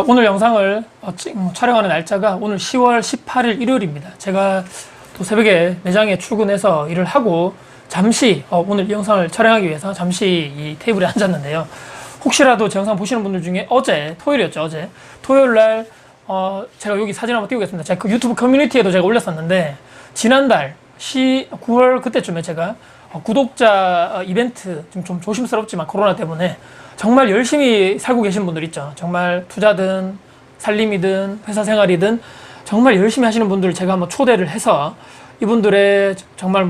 오늘 영상을 촬영하는 날짜가 오늘 10월 18일 일요일입니다. 제가 또 새벽에 매장에 출근해서 일을 하고 잠시 오늘 이 영상을 촬영하기 위해서 잠시 이 테이블에 앉았는데요. 혹시라도 제 영상 보시는 분들 중에 어제 토요일이었죠. 어제 토요일날 제가 여기 사진 한번 띄우겠습니다. 제가 그 유튜브 커뮤니티에도 제가 올렸었는데 지난달 9월 그때쯤에 제가 구독자 이벤트 좀 조심스럽지만 코로나 때문에 정말 열심히 살고 계신 분들 있죠. 정말 투자든 살림이든 회사 생활이든 정말 열심히 하시는 분들을 제가 한번 초대를 해서 이분들의 정말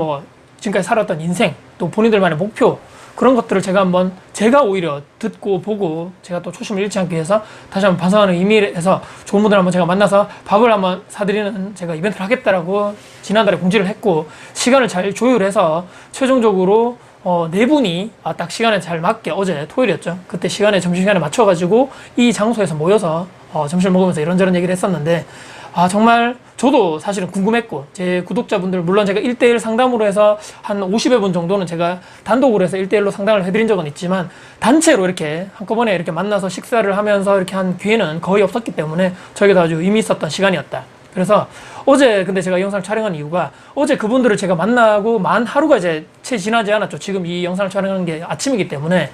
지금까지 살았던 인생 또 본인들만의 목표 그런 것들을 제가 오히려 듣고 보고 제가 또 초심을 잃지 않기 위해서 다시 한번 반성하는 의미에서 좋은 분들 한번 제가 만나서 밥을 한번 사드리는 제가 이벤트를 하겠다라고 지난달에 공지를 했고 시간을 잘 조율해서 최종적으로 네 분이 딱 시간에 잘 맞게 어제 토요일이었죠. 그때 시간에 점심시간에 맞춰가지고 이 장소에서 모여서 점심을 먹으면서 이런저런 얘기를 했었는데 정말 저도 사실은 궁금했고 제 구독자분들 물론 제가 1대1 상담으로 해서 한 50여 분 정도는 제가 단독으로 해서 1대1로 상담을 해드린 적은 있지만 단체로 이렇게 한꺼번에 이렇게 만나서 식사를 하면서 이렇게 한 기회는 거의 없었기 때문에 저에게도 아주 의미 있었던 시간이었다. 그래서 어제 근데 제가 이 영상을 촬영한 이유가 어제 그분들을 제가 만나고 만 하루가 이제 채 지나지 않았죠. 지금 이 영상을 촬영하는 게 아침이기 때문에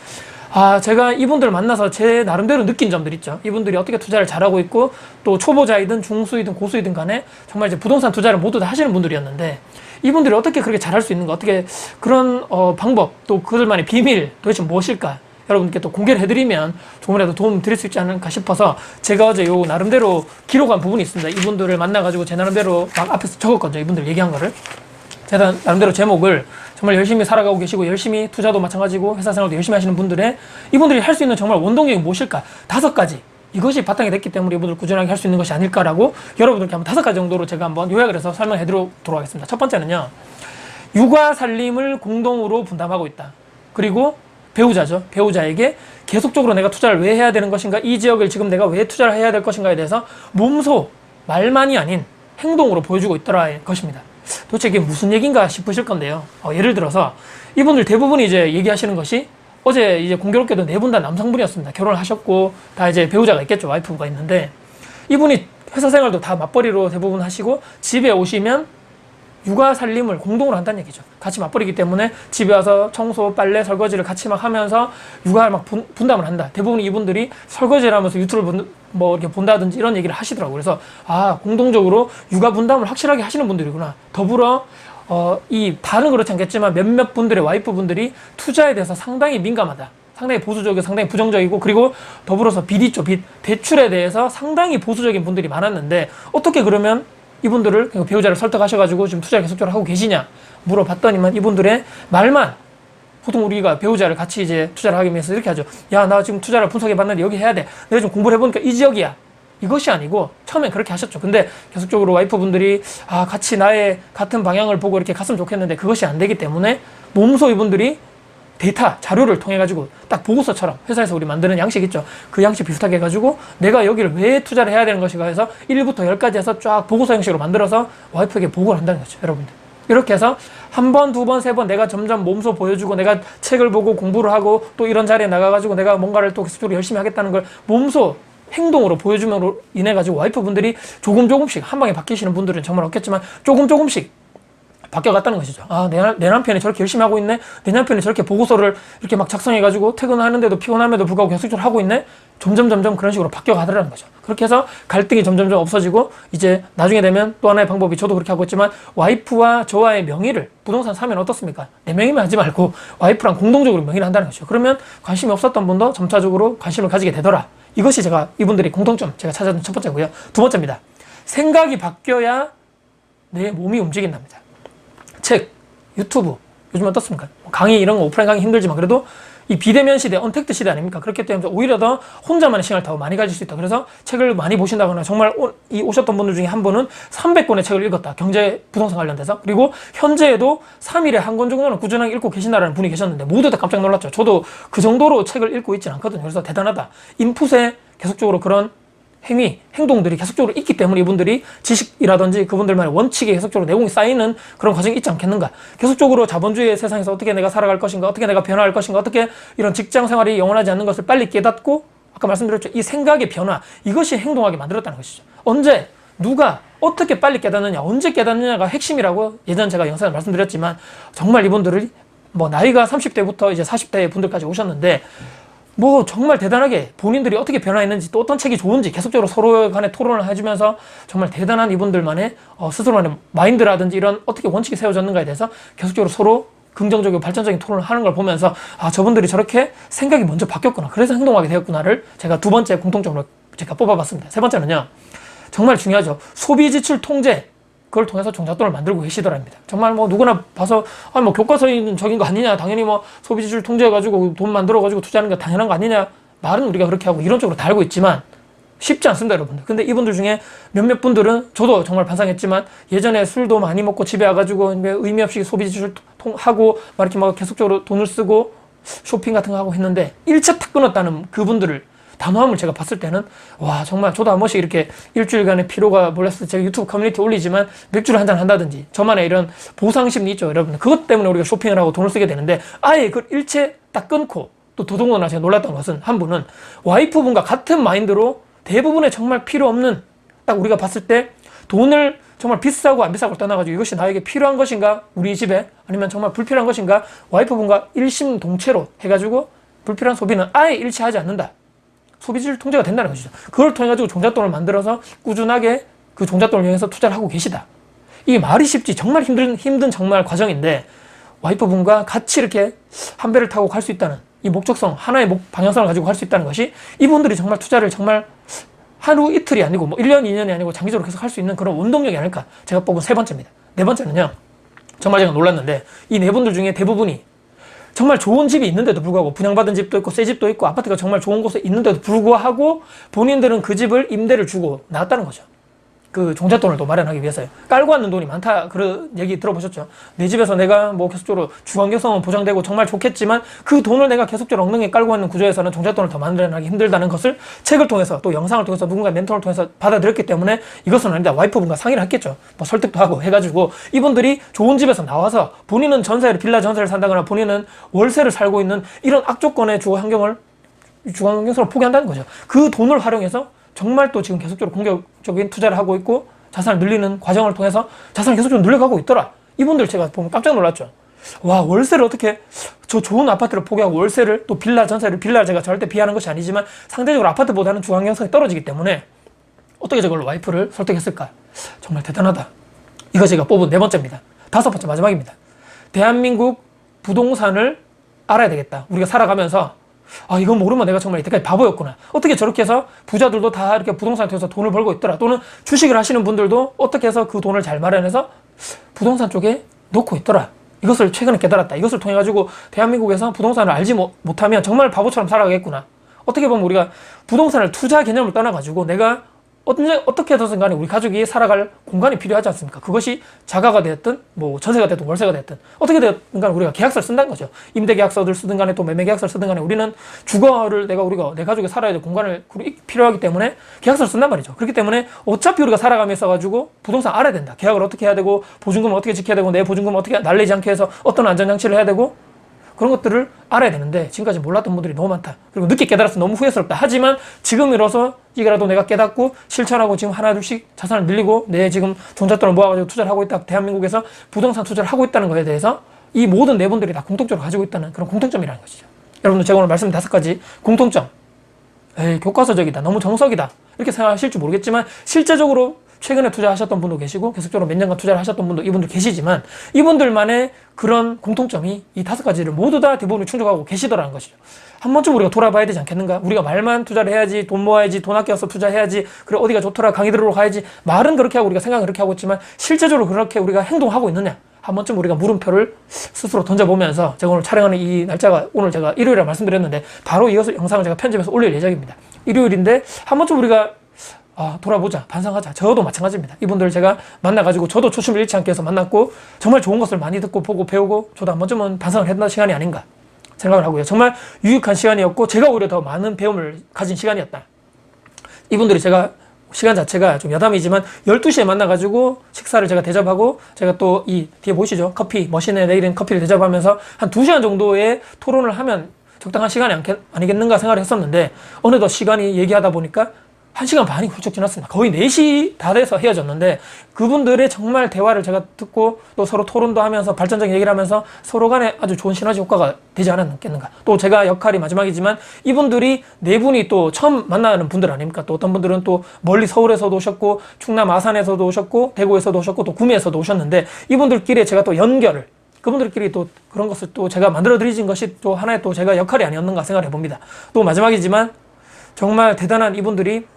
제가 이분들을 만나서 제 나름대로 느낀 점들 있죠. 이분들이 어떻게 투자를 잘하고 있고 또 초보자이든 중수이든 고수이든 간에 정말 이제 부동산 투자를 모두 다 하시는 분들이었는데 이분들이 어떻게 그렇게 잘할 수 있는가, 어떻게 그런 방법 또 그들만의 비밀 도대체 무엇일까 여러분께 또 공개를 해드리면 조금이라도 도움 드릴 수 있지 않을까 싶어서 제가 어제 요 나름대로 기록한 부분이 있습니다. 이분들을 만나가지고 제 나름대로 막 앞에서 적었거든요. 이분들 얘기한 거를 제가 나름대로 제목을 정말 열심히 살아가고 계시고 열심히 투자도 마찬가지고 회사 생활도 열심히 하시는 분들의 이분들이 할 수 있는 정말 원동력이 무엇일까 5가지 이것이 바탕이 됐기 때문에 이분들 꾸준하게 할 수 있는 것이 아닐까라고 여러분들께 한번 5가지 정도로 제가 한번 요약을 해서 설명해 드리도록 하겠습니다. 첫 번째는요, 육아 살림을 공동으로 분담하고 있다. 그리고 배우자죠. 배우자에게 계속적으로 내가 투자를 왜 해야 되는 것인가, 이 지역을 지금 내가 왜 투자를 해야 될 것인가에 대해서 몸소 말만이 아닌 행동으로 보여주고 있더라의 것입니다. 도대체 이게 무슨 얘기인가 싶으실 건데요. 예를 들어서 이분들 대부분이 이제 얘기하시는 것이 어제 이제 공교롭게도 4분 다 남성분이었습니다. 결혼을 하셨고 다 이제 배우자가 있겠죠. 와이프가 있는데 이분이 회사 생활도 다 맞벌이로 대부분 하시고 집에 오시면 육아 살림을 공동으로 한다는 얘기죠. 같이 맞벌이기 때문에 집에 와서 청소, 빨래, 설거지를 같이 막 하면서 육아를 막 분담을 한다. 대부분 이분들이 설거지를 하면서 유튜브를 이렇게 본다든지 이런 얘기를 하시더라고요. 그래서 공동적으로 육아 분담을 확실하게 하시는 분들이구나. 더불어 이 다른 그렇지 않겠지만 몇몇 분들의 와이프 분들이 투자에 대해서 상당히 민감하다. 상당히 보수적이고 상당히 부정적이고 그리고 더불어서 빚 대출에 대해서 상당히 보수적인 분들이 많았는데 어떻게 그러면 이분들을 배우자를 설득하셔가지고 지금 투자를 계속적으로 하고 계시냐 물어봤더니만 이분들의 말만 보통 우리가 배우자를 같이 이제 투자를 하기 위해서 이렇게 하죠. 야, 나 지금 투자를 분석해봤는데 여기 해야 돼. 내가 좀 공부를 해보니까 이 지역이야. 이것이 아니고 처음엔 그렇게 하셨죠. 근데 계속적으로 와이프분들이 같이 나의 같은 방향을 보고 이렇게 갔으면 좋겠는데 그것이 안 되기 때문에 몸소 이분들이 데이터, 자료를 통해가지고 딱 보고서처럼 회사에서 우리 만드는 양식 있죠. 그 양식 비슷하게 해가지고 내가 여기를 왜 투자를 해야 되는 것인가 해서 1부터 10까지 해서 쫙 보고서 형식으로 만들어서 와이프에게 보고를 한다는 거죠. 여러분들. 이렇게 해서 한 번, 두 번, 세 번 내가 점점 몸소 보여주고 내가 책을 보고 공부를 하고 또 이런 자리에 나가가지고 내가 뭔가를 또 계속적으로 열심히 하겠다는 걸 몸소 행동으로 보여줌으로 인해가지고 와이프분들이 조금씩 한 방에 바뀌시는 분들은 정말 없겠지만 조금씩 바뀌어갔다는 것이죠. 내 남편이 저렇게 열심히 하고 있네? 내 남편이 저렇게 보고서를 이렇게 막 작성해가지고 퇴근하는데도 피곤함에도 불구하고 계속적으로 하고 있네? 점점 그런 식으로 바뀌어가더라는 거죠. 그렇게 해서 갈등이 점점 없어지고 이제 나중에 되면 또 하나의 방법이 저도 그렇게 하고 있지만 와이프와 저와의 명의를 부동산 사면 어떻습니까? 내 명의만 하지 말고 와이프랑 공동적으로 명의를 한다는 거죠. 그러면 관심이 없었던 분도 점차적으로 관심을 가지게 되더라. 이것이 이분들이 공통점 제가 찾았던 첫 번째고요. 두 번째입니다. 생각이 바뀌어야 내 몸이 움직인답니다. 책, 유튜브, 요즘 어떻습니까? 강의 이런 거 오프라인 강의 힘들지만 그래도 이 비대면 시대, 언택트 시대 아닙니까? 그렇기 때문에 오히려 더 혼자만의 시간을 더 많이 가질 수 있다. 그래서 책을 많이 보신다거나 정말 오셨던 분들 중에 한 분은 300권의 책을 읽었다. 경제, 부동산 관련돼서. 그리고 현재에도 3일에 한 권 정도는 꾸준하게 읽고 계신다라는 분이 계셨는데 모두 다 깜짝 놀랐죠. 저도 그 정도로 책을 읽고 있지는 않거든요. 그래서 대단하다. 인풋에 계속적으로 그런 행동들이 계속적으로 있기 때문에 이분들이 지식이라든지 그분들만의 원칙에 계속적으로 내공이 쌓이는 그런 과정이 있지 않겠는가. 계속적으로 자본주의 세상에서 어떻게 내가 살아갈 것인가, 어떻게 내가 변화할 것인가, 어떻게 이런 직장 생활이 영원하지 않는 것을 빨리 깨닫고 아까 말씀드렸죠. 이 생각의 변화, 이것이 행동하게 만들었다는 것이죠. 언제, 누가, 어떻게 빨리 깨닫느냐, 언제 깨닫느냐가 핵심이라고 예전 제가 영상에 말씀드렸지만, 정말 이분들이 뭐 나이가 30대부터 이제 40대 분들까지 오셨는데, 뭐 정말 대단하게 본인들이 어떻게 변화했는지, 또 어떤 책이 좋은지 계속적으로 서로 간에 토론을 해주면서 정말 대단한 이분들만의 스스로만의 마인드라든지 이런 어떻게 원칙이 세워졌는가에 대해서 계속적으로 서로 긍정적이고 발전적인 토론을 하는 걸 보면서, 아, 저분들이 저렇게 생각이 먼저 바뀌었구나, 그래서 행동하게 되었구나를 제가 두 번째 공통점으로 제가 뽑아봤습니다. 세 번째는요, 정말 중요하죠. 소비 지출 통제, 그걸 통해서 종잣돈을 만들고 계시더랍니다. 정말 뭐 누구나 봐서, 아니 뭐 교과서에 있는 적인 거 아니냐, 당연히 뭐 소비 지출 통제해가지고 돈 만들어가지고 투자하는 게 당연한 거 아니냐, 말은 우리가 그렇게 하고 이론적으로 다 알고 있지만 쉽지 않습니다, 여러분들. 근데 이분들 중에 몇몇 분들은, 저도 정말 반성했지만, 예전에 술도 많이 먹고 집에 와가지고 의미 없이 소비 지출 하고 막 이렇게 막 계속적으로 돈을 쓰고 쇼핑 같은 거 하고 했는데, 일체 탁 끊었다는 그분들을 단호함을 제가 봤을 때는, 와, 정말 저도 한 번씩 이렇게 일주일간의 피로가 몰렸을 때 제가 유튜브 커뮤니티 올리지만 맥주를 한잔 한다든지, 저만의 이런 보상심리 있죠, 여러분. 그것 때문에 우리가 쇼핑을 하고 돈을 쓰게 되는데, 아예 그 일체 딱 끊고, 또 더더군다나 제가 놀랐던 것은, 한 분은 와이프분과 같은 마인드로 대부분의 정말 필요 없는, 딱 우리가 봤을 때 돈을 정말 비싸고 안 비싸고 떠나가지고 이것이 나에게 필요한 것인가, 우리 집에, 아니면 정말 불필요한 것인가, 와이프분과 일심동체로 해가지고 불필요한 소비는 아예 일치하지 않는다, 소비지출 통제가 된다는 것이죠. 그걸 통해 가지고 종잣돈을 만들어서 꾸준하게 그 종잣돈을 이용해서 투자를 하고 계시다. 이게 말이 쉽지, 정말 힘든 정말 과정인데, 와이프분과 같이 이렇게 한 배를 타고 갈 수 있다는 이 목적성, 하나의 방향성을 가지고 갈 수 있다는 것이, 이분들이 정말 투자를 정말 하루 이틀이 아니고 뭐 1년, 2년이 아니고 장기적으로 계속 할 수 있는 그런 원동력이 아닐까, 제가 뽑은 세 번째입니다. 네 번째는요, 정말 제가 놀랐는데, 이 네 분들 중에 대부분이 정말 좋은 집이 있는데도 불구하고, 분양받은 집도 있고 새 집도 있고 아파트가 정말 좋은 곳에 있는데도 불구하고 본인들은 그 집을 임대를 주고 나왔다는 거죠. 그 종잣돈을 또 마련하기 위해서요. 깔고 왔는 돈이 많다, 그런 얘기 들어보셨죠? 내 집에서 내가 뭐 계속적으로 주거환경성은 보장되고 정말 좋겠지만, 그 돈을 내가 계속적으로 엉덩이에 깔고 있는 구조에서는 종잣돈을 더 마련하기 힘들다는 것을 책을 통해서, 또 영상을 통해서, 누군가의 멘토를 통해서 받아들였기 때문에, 이것은 아니다, 와이프분과 상의를 했겠죠. 뭐 설득도 하고 해가지고 이분들이 좋은 집에서 나와서, 본인은 전세를, 빌라 전세를 산다거나 본인은 월세를 살고 있는 이런 악조건의 주거환경성을 포기한다는 거죠. 그 돈을 활용해서 정말 또 지금 계속적으로 공격적인 투자를 하고 있고, 자산을 늘리는 과정을 통해서 자산을 계속적으로 늘려가고 있더라. 이분들 제가 보면 깜짝 놀랐죠. 와, 월세를 어떻게, 저 좋은 아파트를 포기하고 월세를, 또 빌라 전세를, 빌라 제가 절대 비하하는 것이 아니지만 상대적으로 아파트보다는 주거환경성이 떨어지기 때문에 어떻게 저걸 와이프를 설득했을까? 정말 대단하다. 이거 제가 뽑은 네 번째입니다. 다섯 번째, 마지막입니다. 대한민국 부동산을 알아야 되겠다. 우리가 살아가면서, 아, 이건 모르면 내가 정말 이때까지 바보였구나. 어떻게 저렇게 해서 부자들도 다 이렇게 부동산을 통해서 돈을 벌고 있더라. 또는 주식을 하시는 분들도 어떻게 해서 그 돈을 잘 마련해서 부동산 쪽에 놓고 있더라. 이것을 최근에 깨달았다. 이것을 통해 가지고 대한민국에서 부동산을 알지 못하면 정말 바보처럼 살아가겠구나. 어떻게 보면 우리가 부동산을 투자 개념을 떠나 가지고, 내가 어떻게 해서든 간에 우리 가족이 살아갈 공간이 필요하지 않습니까? 그것이 자가가 되었든 뭐 전세가 되었든 월세가 되었든 어떻게 되었든 간에 우리가 계약서를 쓴다는 거죠. 임대 계약서를 쓰든 간에 또 매매 계약서를 쓰든 간에 우리는 주거를 우리가 내 가족이 살아야 될 공간을 필요하기 때문에 계약서를 쓴단 말이죠. 그렇기 때문에 어차피 우리가 살아가면서 가지고 부동산 알아야 된다. 계약을 어떻게 해야 되고, 보증금을 어떻게 지켜야 되고, 내 보증금을 어떻게 날리지 않게 해서 어떤 안전장치를 해야 되고, 그런 것들을 알아야 되는데 지금까지 몰랐던 분들이 너무 많다. 그리고 늦게 깨달아서 너무 후회스럽다. 하지만 지금이라서 이거라도 내가 깨닫고 실천하고 지금 하나둘씩 자산을 늘리고 내 지금 종잣돈을 모아가지고 투자를 하고 있다. 대한민국에서 부동산 투자를 하고 있다는 것에 대해서 이 모든 네 분들이 다 공통적으로 가지고 있다는 그런 공통점이라는 것이죠. 여러분들, 제가 오늘 말씀드린 5가지 공통점. 에이, 교과서적이다, 너무 정석이다, 이렇게 생각하실지 모르겠지만, 실제적으로 최근에 투자하셨던 분도 계시고 계속적으로 몇 년간 투자를 하셨던 분도 이분들 계시지만, 이분들만의 그런 공통점이 이 5가지를 모두 다 대부분이 충족하고 계시더라는 것이죠. 한 번쯤 우리가 돌아봐야 되지 않겠는가? 우리가 말만 투자를 해야지, 돈 모아야지, 돈 아껴서 투자해야지, 그래 어디가 좋더라, 강의 들으러 가야지, 말은 그렇게 하고 우리가 생각은 그렇게 하고 있지만 실제적으로 그렇게 우리가 행동하고 있느냐? 한 번쯤 우리가 물음표를 스스로 던져보면서, 제가 오늘 촬영하는 이 날짜가 오늘 제가 일요일이라 말씀드렸는데 바로 이어서 영상을 제가 편집해서 올릴 예정입니다. 일요일인데 한 번쯤 우리가 돌아보자, 반성하자. 저도 마찬가지입니다. 이분들 제가 만나가지고 저도 초심을 잃지 않게 해서 만났고, 정말 좋은 것을 많이 듣고 보고 배우고, 저도 한 번쯤은 반성을 했던 시간이 아닌가 생각을 하고요. 정말 유익한 시간이었고, 제가 오히려 더 많은 배움을 가진 시간이었다. 이분들이 제가 시간 자체가 좀 여담이지만 12시에 만나가지고 식사를 제가 대접하고, 제가 또 이 뒤에 보이시죠? 커피 머신에 내리는 커피를 대접하면서 한 2시간 정도의 토론을 하면 적당한 시간이 아니겠는가 생각을 했었는데 어느덧 시간이 얘기하다 보니까 1시간 반이 훌쩍 지났습니다. 거의 4시 다 돼서 헤어졌는데 그분들의 정말 대화를 제가 듣고 또 서로 토론도 하면서 발전적인 얘기를 하면서 서로 간에 아주 좋은 시너지 효과가 되지 않았겠는가. 또 제가 역할이 마지막이지만 이분들이 네 분이 또 처음 만나는 분들 아닙니까? 또 어떤 분들은 또 멀리 서울에서도 오셨고 충남 아산에서도 오셨고 대구에서도 오셨고 또 구미에서도 오셨는데 이분들끼리 제가 또 연결을 그분들끼리 또 그런 것을 또 제가 만들어 드리진 것이 또 하나의 또 제가 역할이 아니었는가 생각을 해봅니다. 또 마지막이지만 정말 대단한 이분들이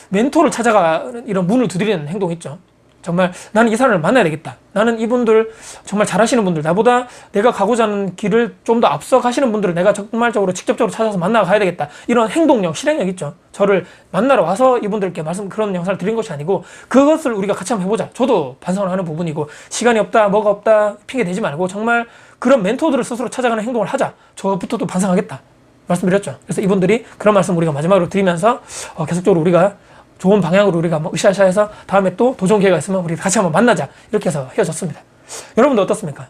멘토를 찾아가는 이런 문을 두드리는 행동 있죠. 정말 나는 이 사람을 만나야 되겠다. 나는 이분들 정말 잘하시는 분들, 나보다 내가 가고자 하는 길을 좀 더 앞서 가시는 분들을 내가 정말적으로 직접적으로 찾아서 만나가야 되겠다. 이런 행동력, 실행력 있죠. 저를 만나러 와서 이분들께 그런 영상을 드린 것이 아니고 그것을 우리가 같이 한번 해보자. 저도 반성을 하는 부분이고 시간이 없다, 뭐가 없다 핑계 대지 말고 정말 그런 멘토들을 스스로 찾아가는 행동을 하자. 저부터도 반성하겠다. 말씀드렸죠. 그래서 이분들이 그런 말씀 우리가 마지막으로 드리면서 계속적으로 우리가 좋은 방향으로 우리가 으쌰으쌰해서 다음에 또 도전 기회가 있으면 우리 같이 한번 만나자. 이렇게 해서 헤어졌습니다. 여러분도 어떻습니까?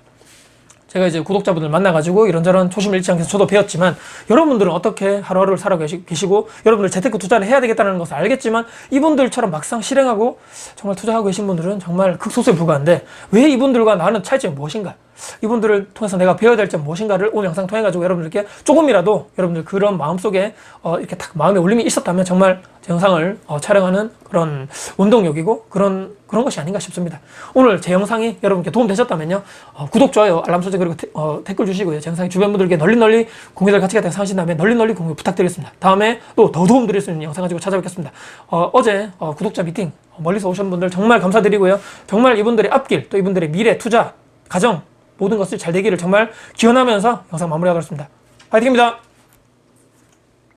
제가 이제 구독자분들 만나가지고 이런저런 초심 잃지 않게 저도 배웠지만 여러분들은 어떻게 하루하루를 살아가고 계시고 여러분들 재테크 투자를 해야 되겠다는 것을 알겠지만 이분들처럼 막상 실행하고 정말 투자하고 계신 분들은 정말 극소수에 불과한데 왜 이분들과 나는 차이점이 무엇인가? 이분들을 통해서 내가 배워야 될 점 무엇인가를 오늘 영상 통해 가지고 여러분들께 조금이라도 여러분들 그런 마음속에 이렇게 딱 마음에 울림이 있었다면 정말 제 영상을 촬영하는 그런 원동력이고 그런 것이 아닌가 싶습니다. 오늘 제 영상이 여러분께 도움 되셨다면요 구독, 좋아요, 알람 설정 그리고 댓글 주시고요. 제 영상이 주변 분들께 널리 공유될 가치가 있다고 생각하신다면 널리 공유 부탁드리겠습니다. 다음에 또 더 도움 드릴 수 있는 영상 가지고 찾아뵙겠습니다. 어제 구독자 미팅 멀리서 오신 분들 정말 감사드리고요. 정말 이분들의 앞길 또 이분들의 미래 투자 가정 모든 것이 잘 되기를 정말 기원하면서 영상 마무리하도록 하겠습니다. 파이팅입니다.